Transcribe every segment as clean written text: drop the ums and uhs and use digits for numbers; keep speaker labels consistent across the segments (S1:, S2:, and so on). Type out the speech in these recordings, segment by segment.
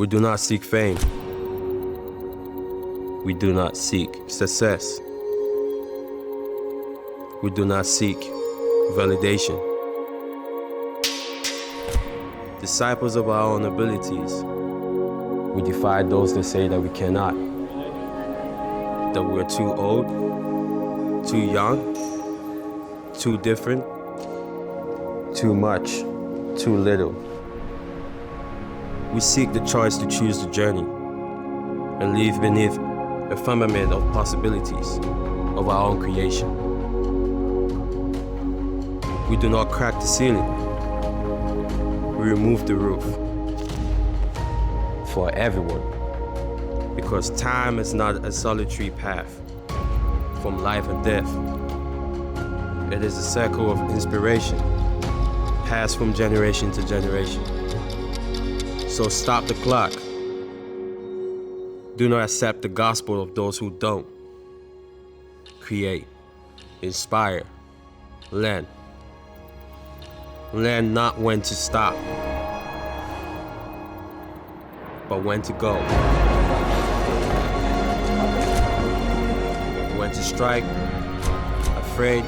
S1: We do not seek fame. We do not seek success. We do not seek validation. Disciples of our own abilities, we defy those that say that we cannot, that we're too old, too young, too different, too much, too little. We seek the choice to choose the journey and live beneath a firmament of possibilities of our own creation. We do not crack the ceiling. We remove the roof for everyone, because time is not a solitary path from life and death. It is a circle of inspiration passed from generation to generation. So stop the clock. Do not accept the gospel of those who don't. Create, inspire, learn. Learn not when to stop, but when to go. When to strike, afraid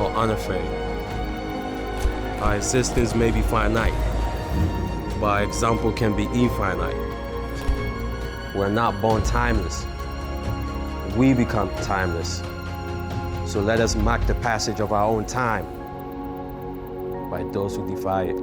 S1: or unafraid. Our existence may be finite, but our example can be infinite. We're not born timeless. We become timeless. So let us mark the passage of our own time by those who defy it.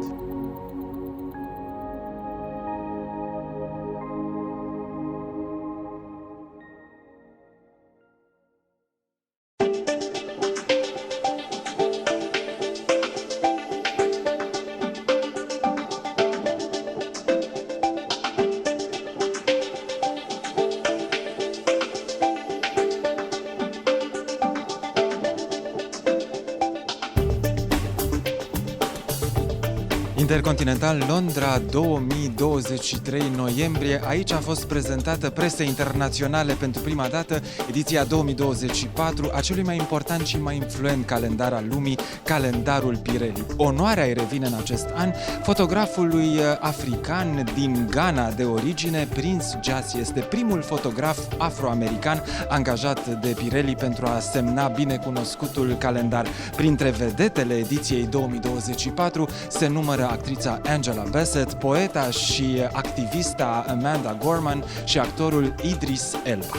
S2: Intercontinental Londra 2023 noiembrie. Aici a fost prezentată presei internaționale pentru prima dată ediția 2024 a celui mai important și mai influent calendar al lumii, Calendarul PIRELLI. Onoarea îi revine în acest an fotografului african din Ghana de origine. Prince Gyasi este primul fotograf afroamerican angajat de Pirelli pentru a semna binecunoscutul calendar. Printre vedetele ediției 2024 se numără actrița Angela Bassett, poeta și activista Amanda Gorman și actorul Idris Elba.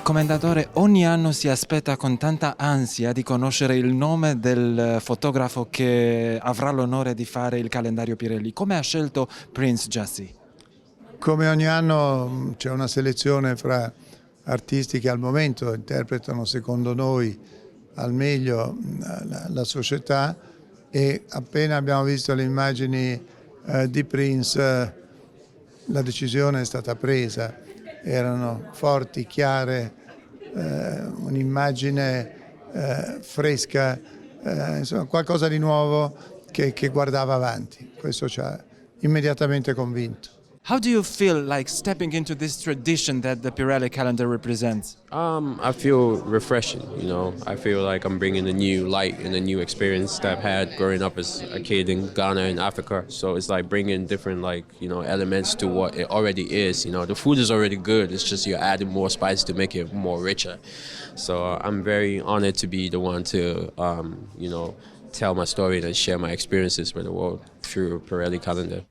S2: Commendatore, ogni anno si aspetta con tanta ansia di conoscere il nome del fotografo che avrà l'onore di fare il calendario Pirelli. Come ha scelto Prince Gyasi?
S3: Come ogni anno c'è una selezione fra artisti che al momento interpretano secondo noi al meglio la società, e appena abbiamo visto le immagini di Prince la decisione è stata presa. Erano forti, chiare, un'immagine fresca, insomma qualcosa di nuovo che guardava avanti. Questo ci ha immediatamente convinto.
S2: How do you feel like stepping into this tradition that the Pirelli calendar represents?
S1: I feel refreshing, you know. I feel like I'm bringing a new light and a new experience that I've had growing up as a kid in Ghana and Africa. So it's like bringing different, like, you know, elements to what it already is. You know, the food is already good. It's just you're adding more spice to make it more richer. So I'm very honored to be the one to, you know, tell my story and share my experiences with the world through Pirelli calendar.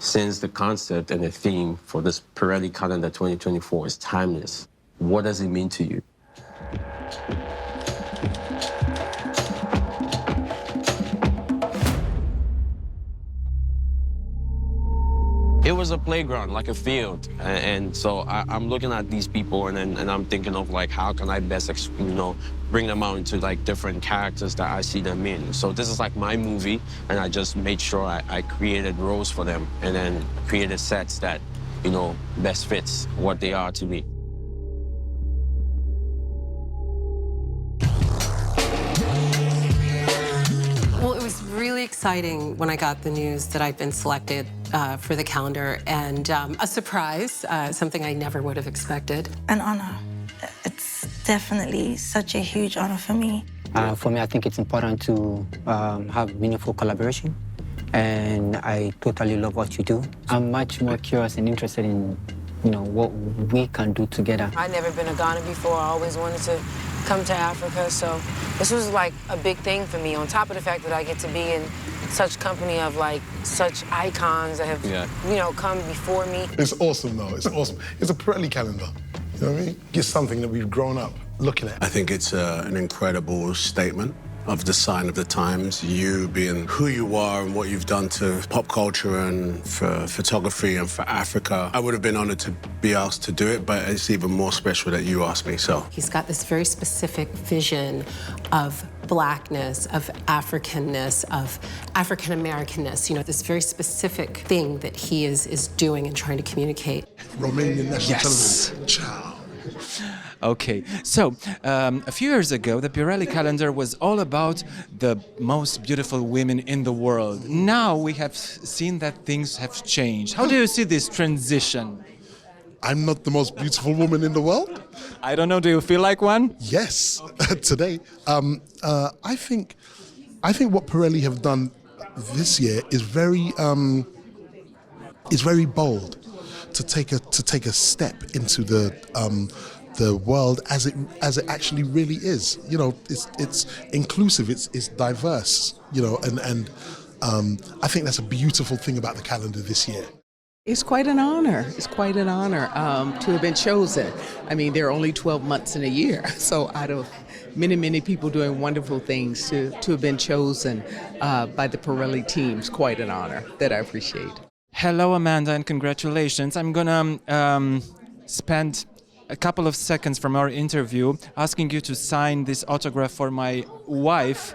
S1: Since the concept and the theme for this Pirelli calendar 2024 is timeless, what does it mean to you? It was a playground, like a field, and so I'm looking at these people, and I'm thinking of like, how can I best, you know, bring them out into like different characters that I see them in. So this is like my movie, and I just made sure I created roles for them, and then created sets that, you know, best fits what they are to me.
S4: Well, it was really exciting when I got the news that I'd been selected for the calendar, and a surprise, something I never would have expected.
S5: An honor. It's definitely such a huge honor for me.
S6: For me, I think it's important to have meaningful collaboration, and I totally love what you do. I'm much more curious and interested in, you know, what we can do together.
S7: I'd never been to Ghana before. I always wanted to come to Africa, so this was like a big thing for me, on top of the fact that I get to be in such company of like such icons that have, you know, come before me.
S8: It's awesome though, it's awesome. It's a Pirelli calendar, you know what I mean? It's something that we've grown up looking at.
S9: I think it's an incredible statement of the sign of the times, you being who you are and what you've done to pop culture and for photography and for Africa. I would have been honored to be asked to do it, but it's even more special that you asked me, so.
S4: He's got this very specific vision of Blackness, of Africanness, of African-Americanness, you know, this very specific thing that he is doing and trying to communicate.
S8: Romanian national
S2: Yes.
S8: television. Ciao.
S2: Okay, so a few years ago, the Pirelli calendar was all about the most beautiful women in the world. Now we have seen that things have changed. How do you see this transition?
S8: I'm not the most beautiful woman in the world.
S2: I don't know, do you feel like one?
S8: Yes, today. I think what Pirelli have done this year is very bold to take a step into the world as it actually really is. You know, it's inclusive, it's diverse. You know, and I think that's a beautiful thing about the calendar this year.
S10: It's quite an honor. It's quite an honor to have been chosen. I mean, there are only 12 months in a year, so out of many people doing wonderful things, to have been chosen by the Pirelli team is quite an honor that I appreciate.
S2: Hello, Amanda, and congratulations. I'm gonna spend a couple of seconds from our interview asking you to sign this autograph for my wife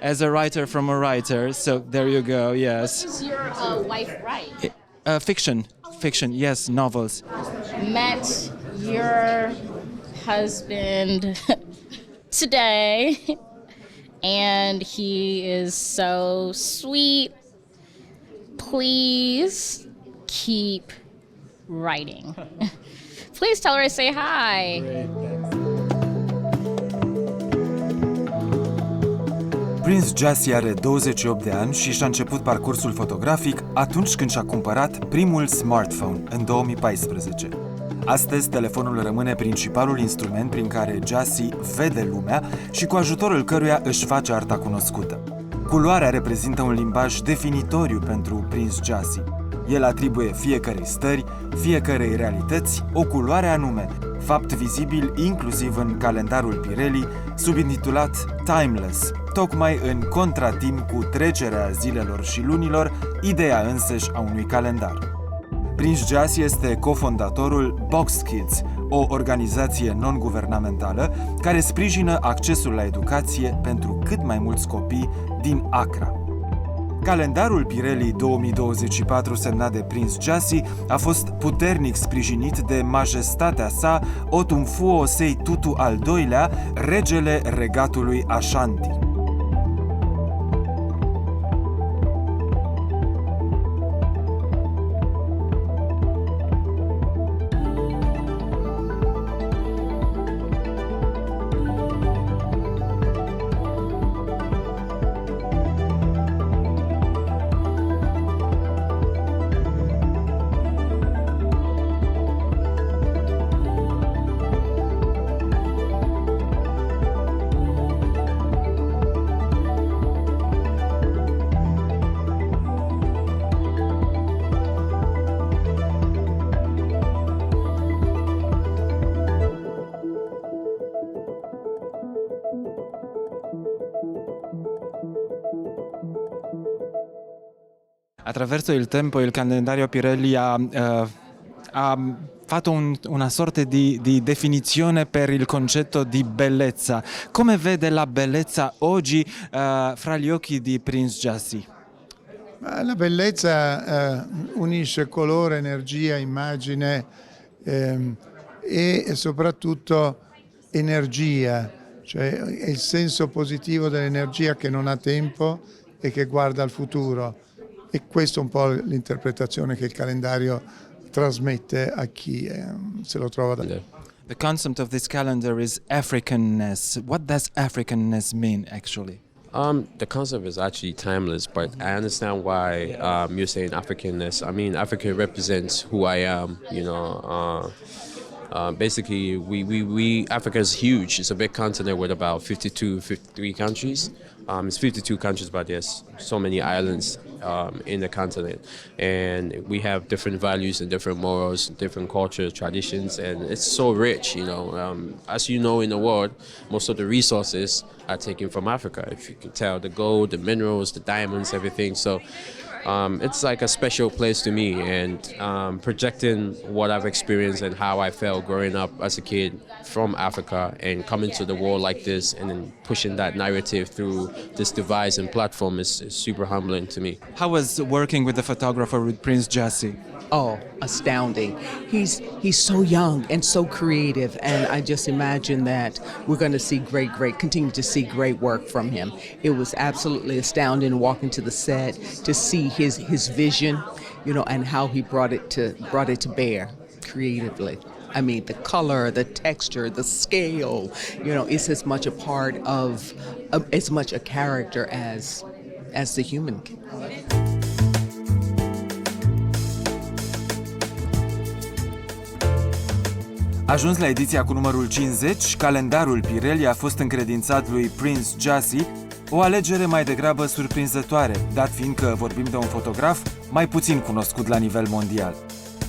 S2: as a writer from a writer. So there you go, yes.
S11: Does your wife write?
S2: Fiction, yes, novels.
S11: Met your husband today, and he is so sweet. Please keep writing. Please tell her I say hi.
S2: Prince Gyasi are 28 de ani și și-a început parcursul fotografic atunci când și-a cumpărat primul smartphone, în 2014. Astăzi, telefonul rămâne principalul instrument prin care Gyasi vede lumea și cu ajutorul căruia își face arta cunoscută. Culoarea reprezintă un limbaj definitoriu pentru Prince Gyasi. El atribuie fiecărei stări, fiecărei realități, o culoare anume, fapt vizibil inclusiv în calendarul Pirelli, subintitulat Timeless, tocmai în contratimp cu trecerea zilelor și lunilor, ideea însăși a unui calendar. Prince Gyasi este cofondatorul Box Kids, o organizație non-guvernamentală care sprijină accesul la educație pentru cât mai mulți copii din Accra. Calendarul Pirelli 2024 semnat de Prince Gyasi a fost puternic sprijinit de majestatea sa Otumfuo Sei Tutu al II-lea, regele regatului Ashanti. Attraverso il tempo il calendario Pirelli ha fatto una sorta di definizione per il concetto di bellezza. Come vede la bellezza oggi fra gli occhi di Prince Gyasi?
S3: La bellezza unisce colore, energia, immagine e soprattutto energia, cioè è il senso positivo dell'energia che non ha tempo e che guarda al futuro. E questa è un po' l'interpretazione che il calendario trasmette a chi se lo trova da lì.
S2: The concept of this calendar is Africanness. What does Africanness mean actually?
S1: The concept is actually timeless, but I understand why you're saying Africanness. I mean, Africa represents who I am, you know. Basically, Africa is huge. It's a big continent with about 53 countries. It's 52 countries, but there's so many islands in the continent. And we have different values and different morals, different cultures, traditions, and it's so rich, you know. As you know, in the world, most of the resources are taken from Africa. If you can tell, the gold, the minerals, the diamonds, everything. So it's like a special place to me, and projecting what I've experienced and how I felt growing up as a kid from Africa and coming to the world like this and then pushing that narrative through this device and platform is super humbling to me.
S2: How was working with the photographer, with Prince Gyasi?
S10: Oh, astounding. He's so young and so creative, and I just imagine that we're going to see continue to see great work from him. It was absolutely astounding walking to the set to see his vision, you know, and how he brought it to bear creatively. I mean, the color, the texture, the scale, you know, it's as much a part of, as much a character as the human.
S2: Ajuns la ediția cu numărul 50, calendarul Pirelli a fost încredințat lui Prince Gyasi, o alegere mai degrabă surprinzătoare, dat fiind că vorbim de un fotograf mai puțin cunoscut la nivel mondial.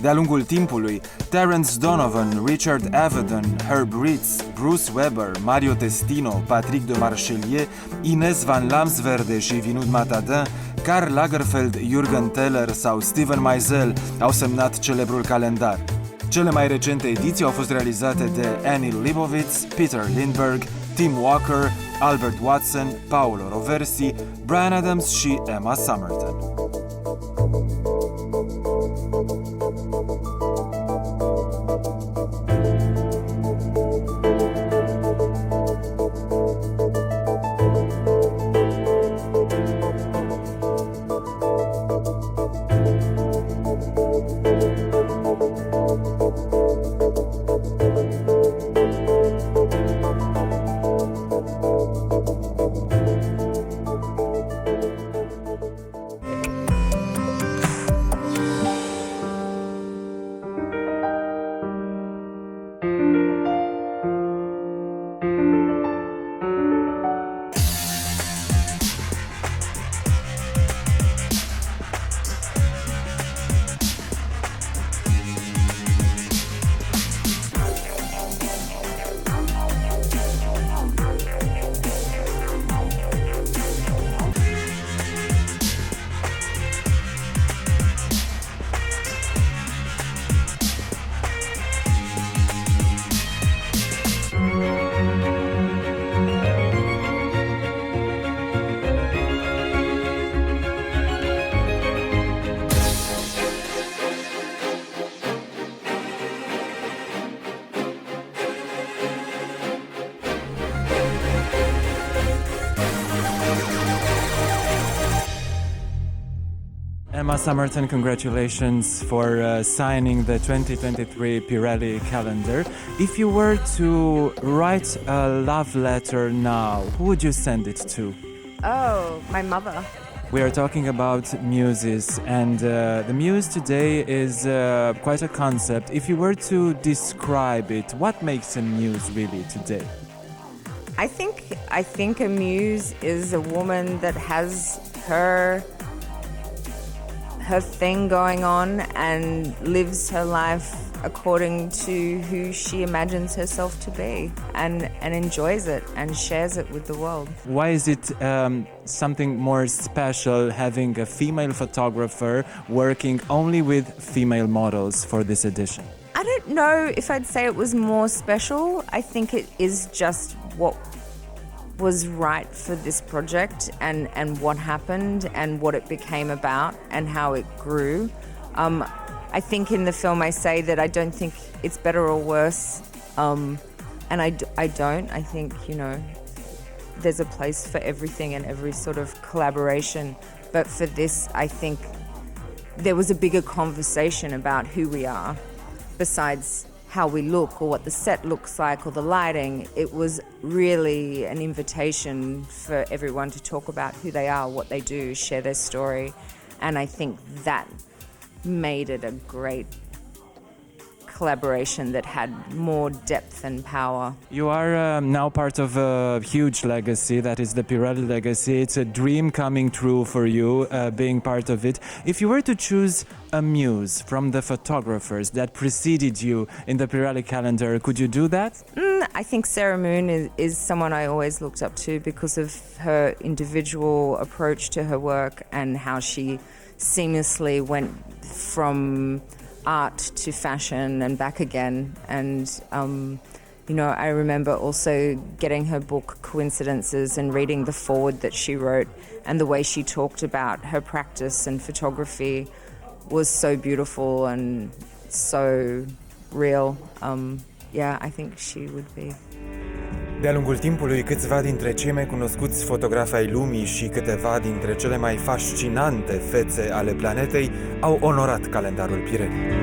S2: De-a lungul timpului, Terence Donovan, Richard Avedon, Herb Ritz, Bruce Weber, Mario Testino, Patrick de Marchelier, Ines van Lamsverde și Vinod Matadin, Karl Lagerfeld, Jürgen Teller sau Steven Meisel au semnat celebrul calendar. Cele mai recente ediții au fost realizate de Annie Leibovitz, Peter Lindbergh, Tim Walker, Albert Watson, Paolo Roversi, Bryan Adams și Emma Somerton. Emma Somerton, congratulations for signing the 2023 Pirelli calendar. If you were to write a love letter now, who would you send it to?
S12: Oh, my mother.
S2: We are talking about muses, and the muse today is quite a concept. If you were to describe it, what makes a muse really today?
S12: I think a muse is a woman that has her thing going on and lives her life according to who she imagines herself to be and enjoys it and shares it with the world.
S2: Why is it something more special having a female photographer working only with female models for this edition?
S12: I don't know if I'd say it was more special. I think it is just what was right for this project and what happened and what it became about and how it grew. I think in the film I say that I don't think it's better or worse, and I don't. I think, you know, there's a place for everything and every sort of collaboration. But for this, I think there was a bigger conversation about who we are besides how we look or what the set looks like or the lighting. It was really an invitation for everyone to talk about who they are, what they do, share their story. And I think that made it a great collaboration that had more depth and power.
S2: You are now part of a huge legacy, that is the Pirelli legacy. It's a dream coming true for you, being part of it. If you were to choose a muse from the photographers that preceded you in the Pirelli calendar, could you do that?
S12: I think Sarah Moon is someone I always looked up to because of her individual approach to her work and how she seamlessly went from art to fashion and back again. And, you know, I remember also getting her book Coincidences and reading the foreword that she wrote, and the way she talked about her practice and photography was so beautiful and so real. Yeah, I think she would be.
S2: De-a lungul timpului, câțiva dintre cei mai cunoscuți fotografi ai lumii și câteva dintre cele mai fascinante fețe ale planetei au onorat calendarul Pirelli.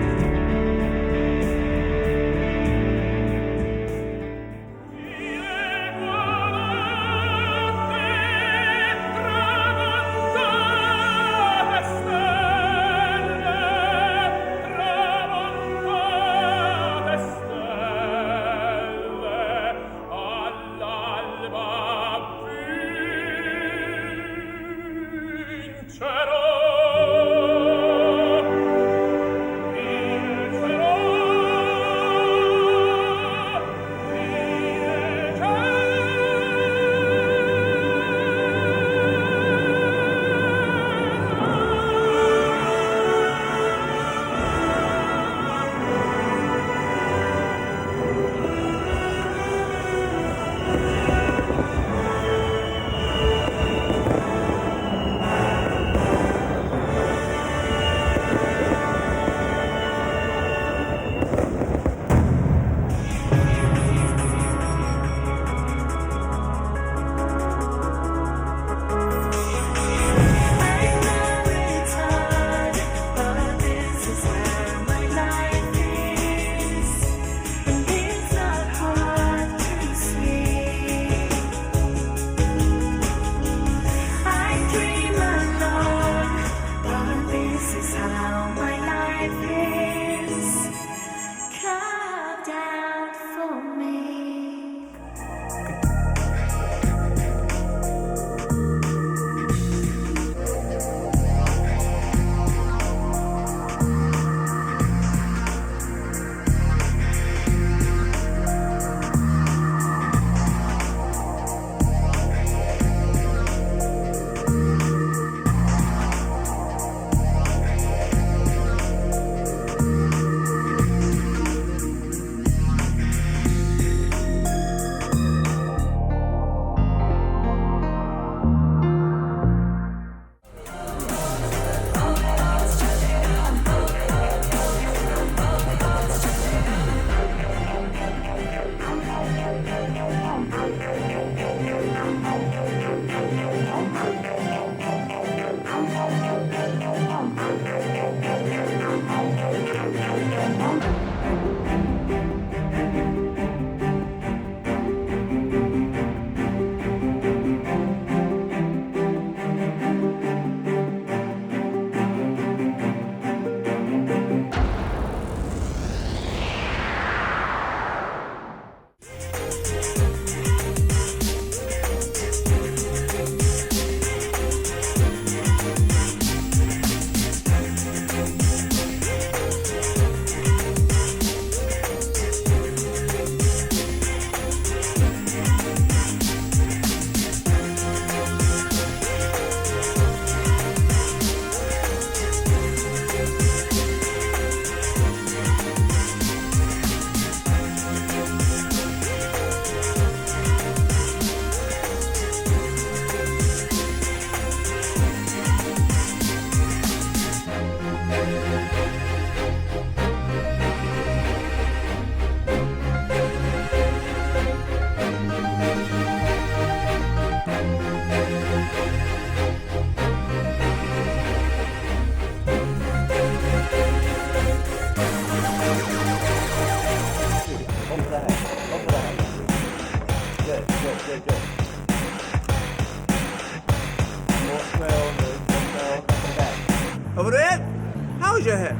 S13: with your head.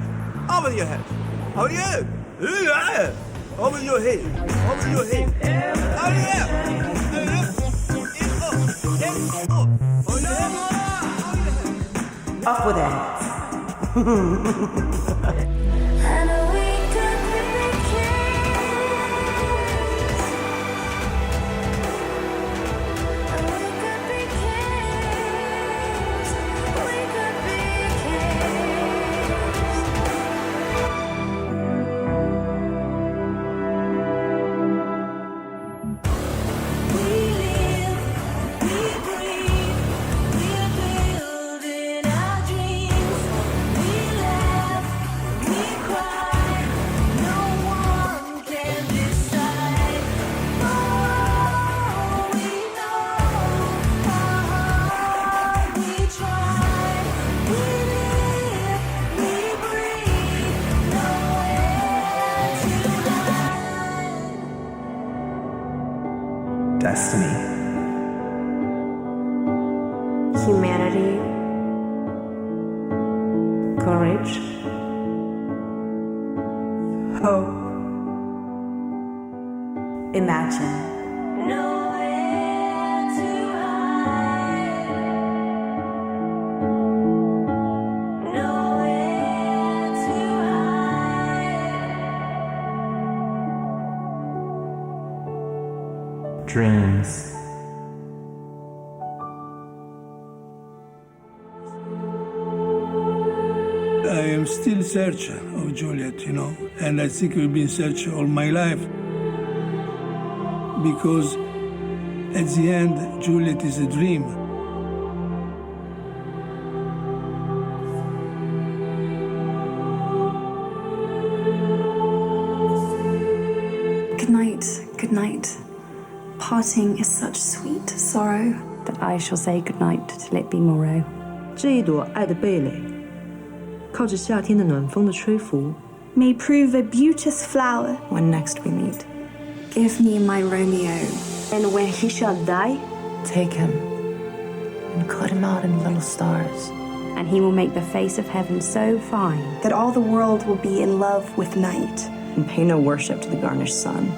S13: Over your head. Oh yeah. Over your head. Over your head. Oh yeah.
S14: Up with it.
S15: Destiny.
S16: Humanity, courage, hope, imagine.
S15: Dreams.
S17: I am still searcher of Juliet, you know, and I think we'll be in search all my life. Because at the end, Juliet is a dream.
S18: Good night, good night. Parting is such sweet sorrow
S16: that I shall say goodnight till it be morrow.
S19: 这一朵爱的蓓蕾，靠着夏天的暖风的吹拂
S18: may prove a beauteous flower
S16: when next we meet.
S18: Give me my Romeo,
S16: and when he shall die, take him and cut him out in little stars. And he will make the face of heaven so fine
S18: that all the world will be in love with night
S16: and pay no worship to the garnished sun.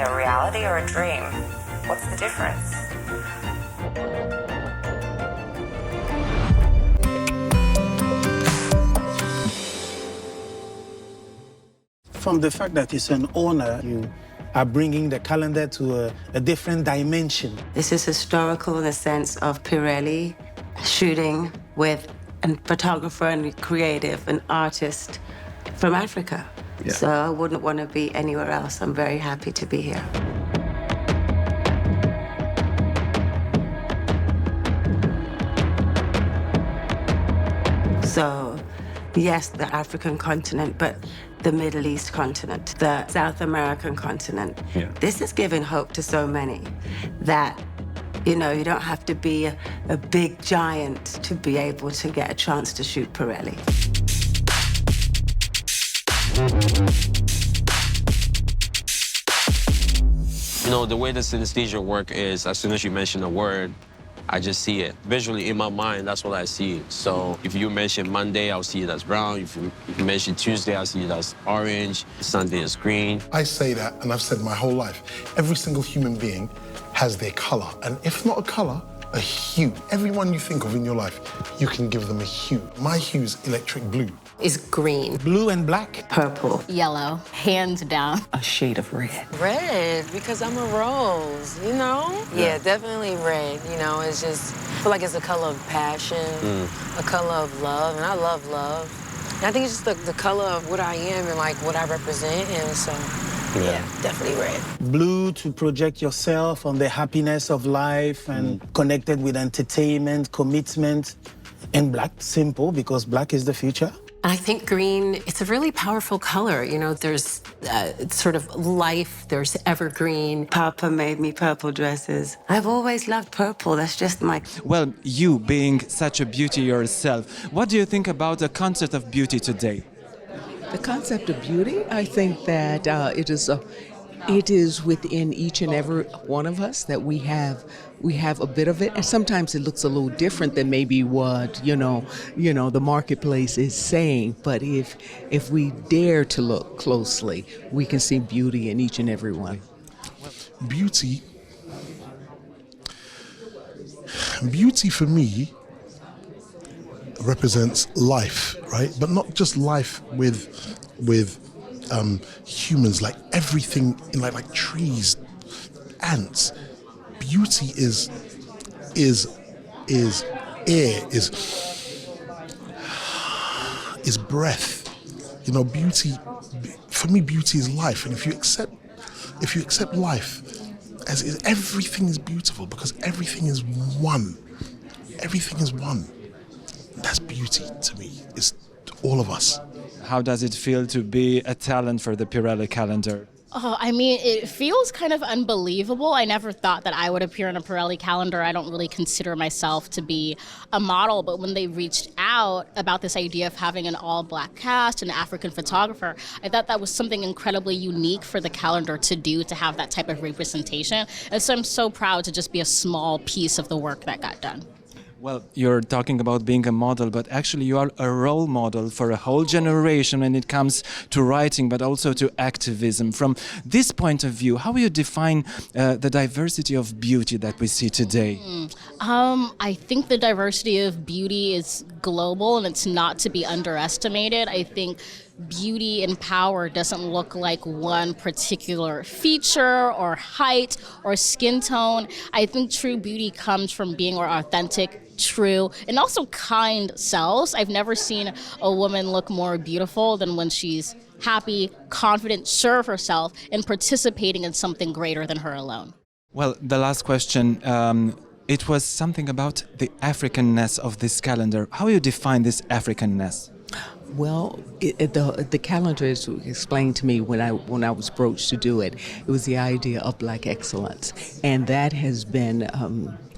S14: becoming a reality or a dream? What's the difference?
S15: From the fact that it's an honor, you are bringing the calendar to a different dimension.
S20: This is historical in the sense of Pirelli shooting with a photographer and creative, an artist from Africa.
S15: Yeah.
S20: So I wouldn't want to be anywhere else. I'm very happy to be here. So, yes, the African continent, but the Middle East continent, the South American continent.
S15: Yeah.
S20: This is giving hope to so many that, you know, you don't have to be a big giant to be able to get a chance to shoot Pirelli.
S1: You know, the way the synesthesia work is, as soon as you mention a word, I just see it. Visually, in my mind, that's what I see. So if you mention Monday, I'll see it as brown. If you mention Tuesday, I'll see it as orange. Sunday is green.
S8: I say that, and I've said my whole life, every single human being has their color. And if not a color, a hue. Everyone you think of in your life, you can give them a hue. My hue's electric blue.
S4: Is green.
S15: Blue and black?
S20: Purple.
S11: Yellow, hands down.
S20: A shade of red.
S7: Red, because I'm a rose, you know? Yeah, definitely red. You know, it's just, I feel like it's a color of passion, a color of love, and I love love. And I think it's just the color of what I am and like what I represent, and so, yeah, definitely red.
S15: Blue to project yourself on the happiness of life and connected with entertainment, commitment. And black, simple, because black is the future.
S4: I think green, it's a really powerful color. You know, there's sort of life, there's evergreen.
S20: Papa made me purple dresses. I've always loved purple, that's just my...
S2: Well, you being such a beauty yourself, what do you think about the concept of beauty today?
S10: The concept of beauty, I think that it is within each and every one of us that we have a bit of it, and sometimes it looks a little different than maybe what you know the marketplace is saying. But if we dare to look closely, we can see beauty in each and every one.
S8: Beauty for me represents life, right? But not just life with humans, like everything in like trees, ants. Beauty is air, is breath. You know, beauty, for me, beauty is life. And if you accept life as is, everything is beautiful because everything is one. Everything is one. That's beauty to me. It's all of us.
S2: How does it feel to be a talent for the Pirelli calendar?
S11: Oh, I mean, it feels kind of unbelievable. I never thought that I would appear in a Pirelli calendar. I don't really consider myself to be a model, but when they reached out about this idea of having an all-black cast, an African photographer, I thought that was something incredibly unique for the calendar to do, to have that type of representation. And so I'm so proud to just be a small piece of the work that got done.
S2: Well, you're talking about being a model, but actually you are a role model for a whole generation when it comes to writing, but also to activism. From this point of view, how will you define the diversity of beauty that we see today?
S11: I think the diversity of beauty is global and it's not to be underestimated. I think beauty and power doesn't look like one particular feature or height or skin tone. I think true beauty comes from being our authentic, true, and also kind selves. I've never seen a woman look more beautiful than when she's happy, confident, sure of herself, and participating in something greater than her alone.
S2: Well, the last question, it was something about the Africanness of this calendar. How do you define this Africanness?
S10: Well, the calendar is explained to me when I was broached to do it. It was the idea of Black excellence, and that has been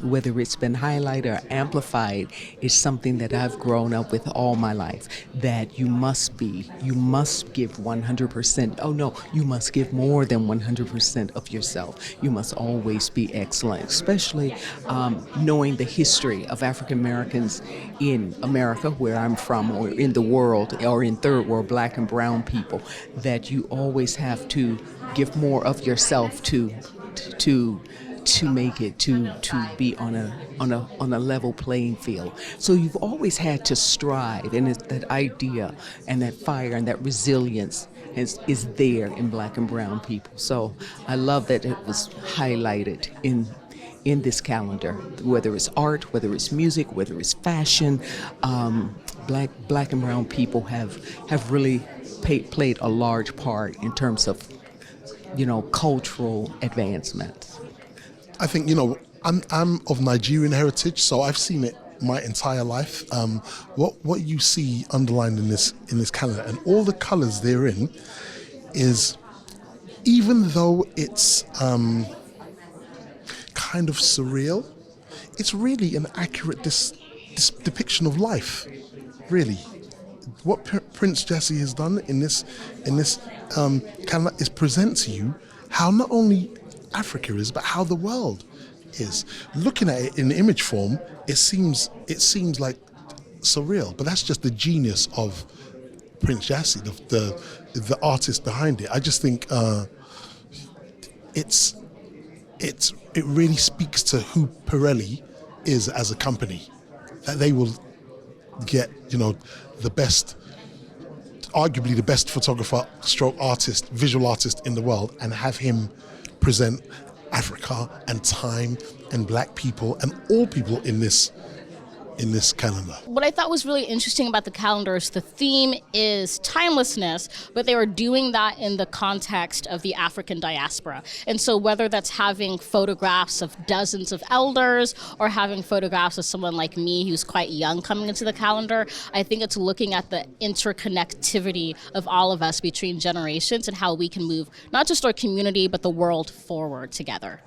S10: whether it's been highlighted or amplified, is something that I've grown up with all my life, that you must give 100%. Oh no, you must give more than 100% of yourself. You must always be excellent, especially knowing the history of African Americans in America, where I'm from, or in the world, or in third world Black and brown people, that you always have to give more of yourself to make it, to be on a level playing field. So you've always had to strive, and it's that idea and that fire and that resilience is there in Black and brown people. So I love that it was highlighted in this calendar, whether it's art, whether it's music, whether it's fashion. Black and brown people have really played a large part in terms of, cultural advancements.
S8: I think, I'm of Nigerian heritage, so I've seen it my entire life. What you see underlined in this calendar and all the colors therein is, even though it's kind of surreal, it's really an accurate depiction of life, really. What Prince Gyasi has done in this calendar is present to you how not only Africa is, but how the world is. Looking at it in image form, it seems like surreal, but that's just the genius of Prince Gyasi, the artist behind it. I just think it really speaks to who Pirelli is as a company, that they will get, the best, arguably the best photographer stroke artist, visual artist in the world, and have him present Africa and time and Black people and all people in this calendar.
S11: What I thought was really interesting about the calendar is the theme is timelessness, but they were doing that in the context of the African diaspora. And so whether that's having photographs of dozens of elders or having photographs of someone like me who's quite young coming into the calendar, I think it's looking at the interconnectivity of all of us between generations and how we can move not just our community, but the world forward together.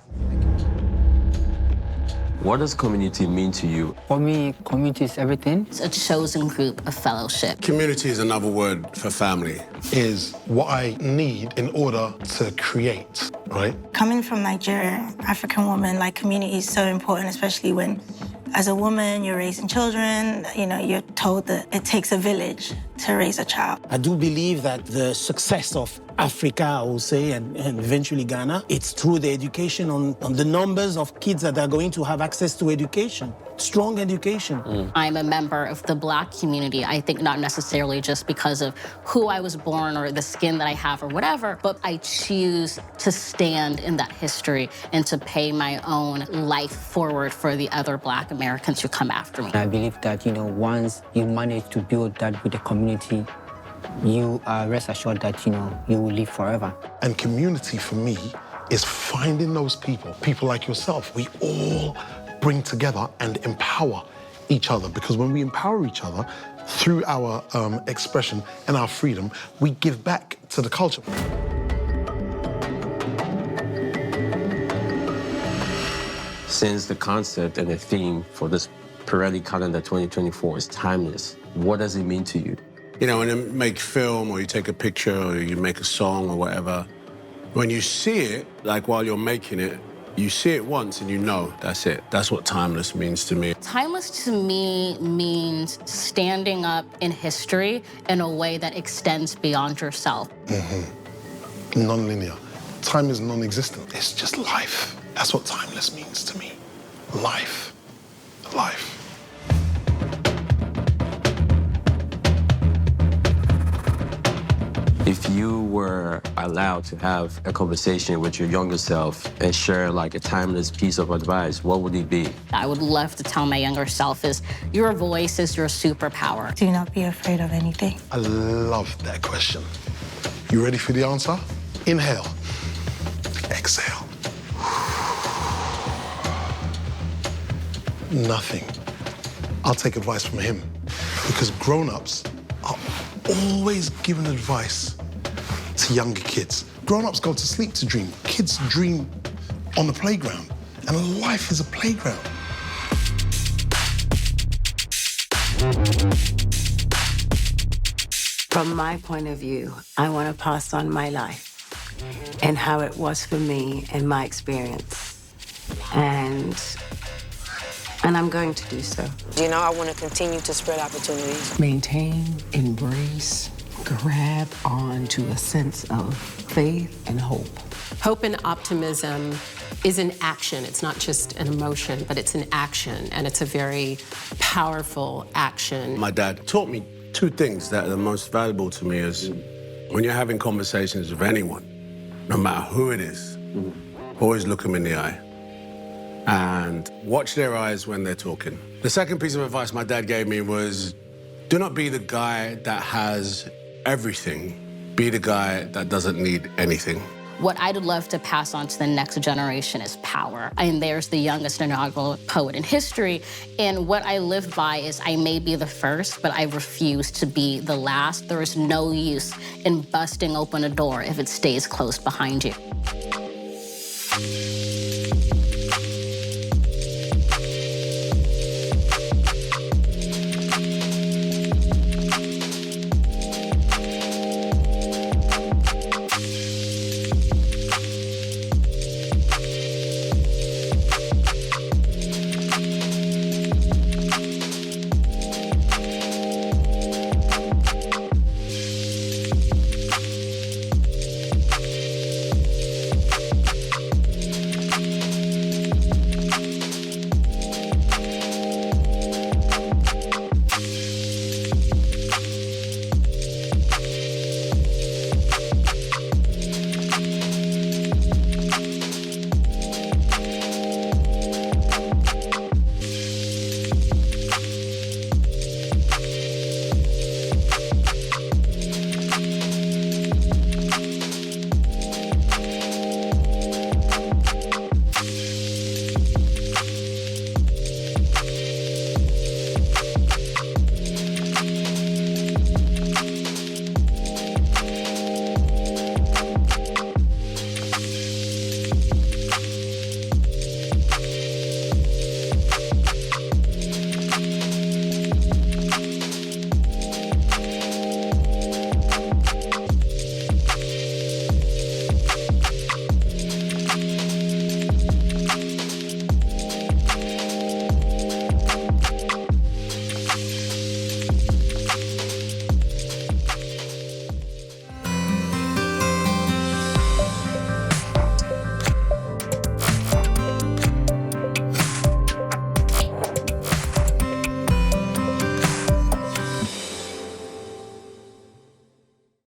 S1: What does community mean to you?
S6: For me, community is everything.
S11: It's a chosen group of fellowship.
S9: Community is another word for family.
S8: Is what I need in order to create, right?
S5: Coming from Nigeria, African woman, community is so important, especially when, as a woman, you're raising children, you're told that it takes a village to raise a child.
S15: I do believe that the success of Africa, I will say, and eventually Ghana, it's through the education on the numbers of kids that are going to have access to education, strong education.
S11: I'm a member of the Black community, I think not necessarily just because of who I was born or the skin that I have or whatever, but I choose to stand in that history and to pay my own life forward for the other Black Americans who come after me.
S6: I believe that, once you manage to build that with the community, you rest assured that, you will live forever.
S8: And community for me is finding those people like yourself. We all bring together and empower each other, because when we empower each other through our expression and our freedom, we give back to the culture.
S1: Since the concept and the theme for this Pirelli calendar 2024 is timeless, what does it mean to you?
S9: When you make film or you take a picture or you make a song or whatever, when you see it, while you're making it, you see it once and that's it. That's what timeless means to me.
S11: Timeless to me means standing up in history in a way that extends beyond yourself.
S8: Non-linear. Time is non-existent. It's just life. That's what timeless means to me. Life. Life.
S1: If you were allowed to have a conversation with your younger self and share a timeless piece of advice, what would it be?
S11: I would love to tell my younger self is your voice is your superpower.
S5: Do not be afraid of anything.
S8: I love that question. You ready for the answer? Inhale. Exhale. Nothing. I'll take advice from him, because grown-ups are always giving advice to younger kids. Grown-ups go to sleep to dream. Kids dream on the playground, and life is a playground.
S20: From my point of view, I want to pass on my life and how it was for me and my experience. And I'm going to do so.
S7: You know, I want to continue to spread opportunities.
S21: Maintain, embrace, grab on to a sense of faith and hope.
S4: Hope and optimism is an action. It's not just an emotion, but it's an action, and it's a very powerful action.
S9: My dad taught me two things that are the most valuable to me is when you're having conversations with anyone, no matter who it is, always look them in the eye and watch their eyes when they're talking. The second piece of advice my dad gave me was, do not be the guy that has everything, be the guy that doesn't need anything.
S11: What I'd love to pass on to the next generation is power. And there's the youngest inaugural poet in history. And what I live by is I may be the first, but I refuse to be the last. There is no use in busting open a door if it stays closed behind you.